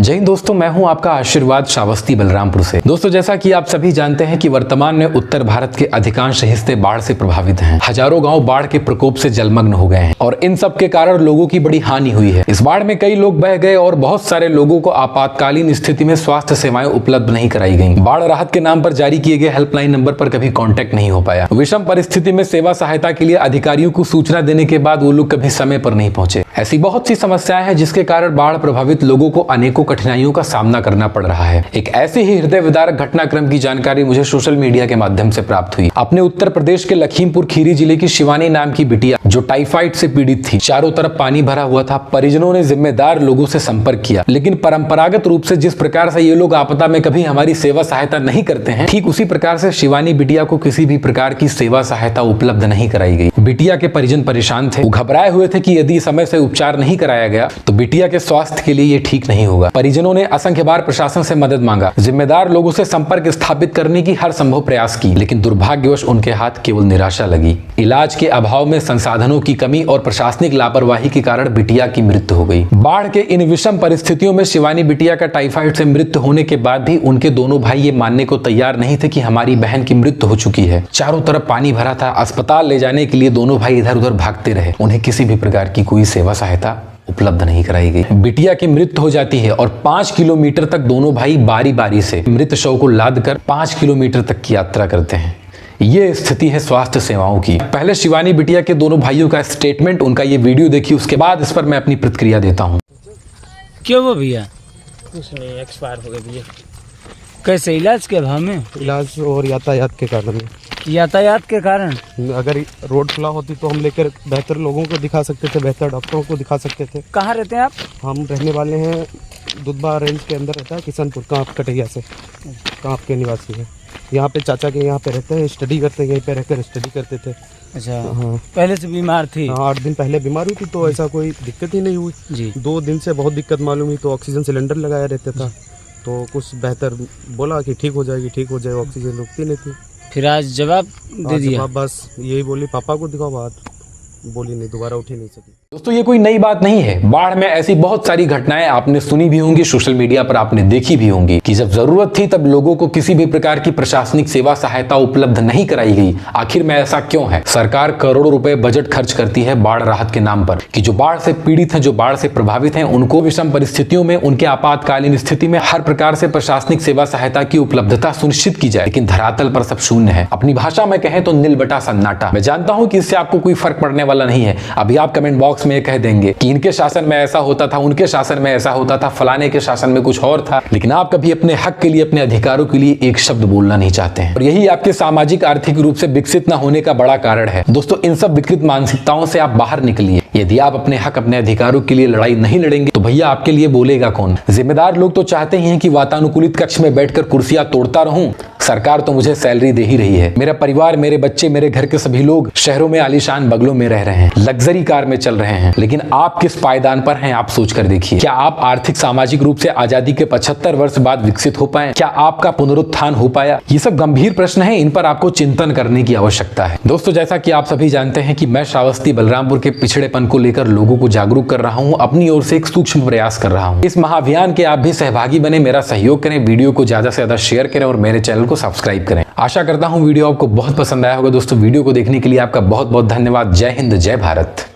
जय हिंद दोस्तों, मैं हूं आपका आशीर्वाद श्रावस्ती बलरामपुर से। दोस्तों, जैसा कि आप सभी जानते हैं कि वर्तमान में उत्तर भारत के अधिकांश हिस्से बाढ़ से प्रभावित हैं। हजारों गांव बाढ़ के प्रकोप से जलमग्न हो गए हैं और इन सब के कारण लोगों की बड़ी हानि हुई है। इस बाढ़ में कई लोग बह गए और बहुत सारे लोगों को आपातकालीन स्थिति में स्वास्थ्य सेवाएं उपलब्ध नहीं कराई गई। बाढ़ राहत के नाम पर जारी किए गए हेल्पलाइन नंबर पर कभी कॉन्टैक्ट नहीं हो पाया। विषम परिस्थिति में सेवा सहायता के लिए अधिकारियों को सूचना देने के बाद वो लोग कभी समय पर नहीं पहुंचे। ऐसी बहुत सी समस्याएं हैं जिसके कारण बाढ़ प्रभावित लोगों को अनेकों कठिनाइयों का सामना करना पड़ रहा है। एक ऐसी ही हृदय विदारक घटनाक्रम की जानकारी मुझे सोशल मीडिया के माध्यम से प्राप्त हुई। अपने उत्तर प्रदेश के लखीमपुर खीरी जिले की शिवानी नाम की बिटिया जो टाइफाइड से पीड़ित थी, चारों तरफ पानी भरा हुआ था। परिजनों ने जिम्मेदार लोगों से संपर्क किया, लेकिन परंपरागत रूप से जिस प्रकार से ये लोग आपदा में कभी हमारी सेवा सहायता नहीं करते हैं, ठीक उसी प्रकार से शिवानी बिटिया को किसी भी प्रकार की सेवा सहायता उपलब्ध नहीं कराई गई। बिटिया के परिजन परेशान थे, वो घबराए हुए थे कि यदि समय से उपचार नहीं कराया गया तो बिटिया के स्वास्थ्य के लिए ये ठीक नहीं होगा। परिजनों ने असंख्य बार प्रशासन से मदद मांगा, जिम्मेदार लोगों से संपर्क स्थापित करने की हर संभव प्रयास की, लेकिन दुर्भाग्यवश उनके हाथ केवल निराशा लगी। इलाज के अभाव में, संसाधनों की कमी और प्रशासनिक लापरवाही के कारण बिटिया की मृत्यु हो गई। बाढ़ के इन विषम परिस्थितियों में शिवानी बिटिया का टाइफाइड से मृत्यु होने के बाद भी उनके दोनों भाई ये मानने को तैयार नहीं थे कि हमारी बहन की मृत्यु हो चुकी है। चारों तरफ पानी भरा था। अस्पताल ले जाने के लिए दोनों भाई इधर उधर भागते रहे। उन्हें किसी भी प्रकार की कोई सेवा सहायता उपलब्ध नहीं कराई गई। बिटिया की मृत्यु हो जाती है और 5 किलोमीटर तक दोनों भाई बारी बारी से मृत शव को लाद कर 5 किलोमीटर तक की यात्रा करते हैं। ये स्थिति है स्वास्थ्य सेवाओं की। पहले शिवानी बिटिया के दोनों भाइयों का स्टेटमेंट, उनका ये वीडियो देखिए, उसके बाद इस पर मैं अपनी प्रतिक्रिया देता हूँ। क्यों वो भैया? कुछ नहीं, एक्सपायर हो गए भैया। कैसे? इलाज के अभाव में? इलाज और यातायात के कारण। यातायात के कारण? अगर रोड खुला होती तो हम लेकर बेहतर लोगों को दिखा सकते थे, बेहतर डॉक्टरों को दिखा सकते थे। कहाँ रहते हैं आप? हम रहने वाले हैं दुधबा रेंज के अंदर रहता है, किशनपुर, कांप कटैया से कांप के निवासी है। यहाँ पे चाचा के यहाँ पे रहते हैं, स्टडी करते हैं, यहीं पे रहकर स्टडी करते थे। अच्छा। हाँ, पहले से बीमार थी? हाँ, 8 दिन पहले बीमार हुई थी तो ऐसा कोई दिक्कत ही नहीं हुई जी। 2 दिन से बहुत दिक्कत मालूम हुई तो ऑक्सीजन सिलेंडर लगाया रहता था, तो कुछ बेहतर बोला कि ठीक हो जाएगी, ठीक हो जाएगी, ऑक्सीजन रुकती नहीं थी। फिर आज जवाब दे दिया? बस यही बोली, पापा को दिखाओ, बात बोली नहीं, दोबारा उठ ही नहीं सकी। दोस्तों, ये कोई नई बात नहीं है। बाढ़ में ऐसी बहुत सारी घटनाएं आपने सुनी भी होंगी, सोशल मीडिया पर आपने देखी भी होंगी कि जब जरूरत थी तब लोगों को किसी भी प्रकार की प्रशासनिक सेवा सहायता उपलब्ध नहीं कराई गई। आखिर में ऐसा क्यों है? सरकार करोड़ों रुपए बजट खर्च करती है बाढ़ राहत के नाम पर कि जो बाढ़ से पीड़ित हैं, जो बाढ़ से प्रभावित हैं, उनको विषम परिस्थितियों में, उनके आपातकालीन स्थिति में हर प्रकार से प्रशासनिक सेवा सहायता की उपलब्धता सुनिश्चित की जाए। लेकिन धरातल पर सब शून्य है। अपनी भाषा में कहें तो नील बटा सन्नाटा। मैं जानता हूं कि इससे आपको कोई फर्क पड़ने वाला नहीं है। अभी आप कमेंट बॉक्स में कह देंगे कि इनके शासन में ऐसा होता था, उनके शासन में ऐसा होता था, फलाने के शासन में कुछ और था, लेकिन आप कभी अपने हक के लिए, अपने अधिकारों के लिए एक शब्द बोलना नहीं चाहते हैं। और यही आपके सामाजिक आर्थिक रूप से विकसित न होने का बड़ा कारण है। दोस्तों, इन सब विकृत मानसिकताओं से आप बाहर निकलिए। यदि आप अपने हक, अपने अधिकारों के लिए लड़ाई नहीं लड़ेंगे तो भैया आपके लिए बोलेगा कौन? जिम्मेदार लोग तो चाहते ही हैं कि वातानुकूलित कक्ष में बैठकर कुर्सियां तोड़ता रहूं। सरकार तो मुझे सैलरी दे ही रही है। मेरा परिवार, मेरे बच्चे, मेरे घर के सभी लोग शहरों में आलीशान बंगलों में रह रहे हैं, लग्जरी कार में चल रहे हैं, लेकिन आप किस पायदान पर हैं? आप सोच कर देखिए। क्या आप आर्थिक सामाजिक रूप से आजादी के 75 वर्ष बाद विकसित हो पाए? क्या आपका पुनरुत्थान हो पाया? ये सब गंभीर प्रश्न है, इन पर आपको चिंतन करने की आवश्यकता है। दोस्तों, जैसा कि आप सभी जानते हैं कि मैं श्रावस्ती बलरामपुर के पिछड़ेपन को लेकर लोगों को जागरूक कर रहा हूं, अपनी ओर से एक सूक्ष्म प्रयास कर रहा हूं। इस महाअभियान के आप भी सहभागी बने, मेरा सहयोग करें, वीडियो को ज्यादा से ज्यादा शेयर करें और मेरे चैनल को सब्सक्राइब करें। आशा करता हूं वीडियो आपको बहुत पसंद आया होगा। दोस्तों, वीडियो को देखने के लिए आपका बहुत बहुत धन्यवाद। जय हिंद, जय भारत।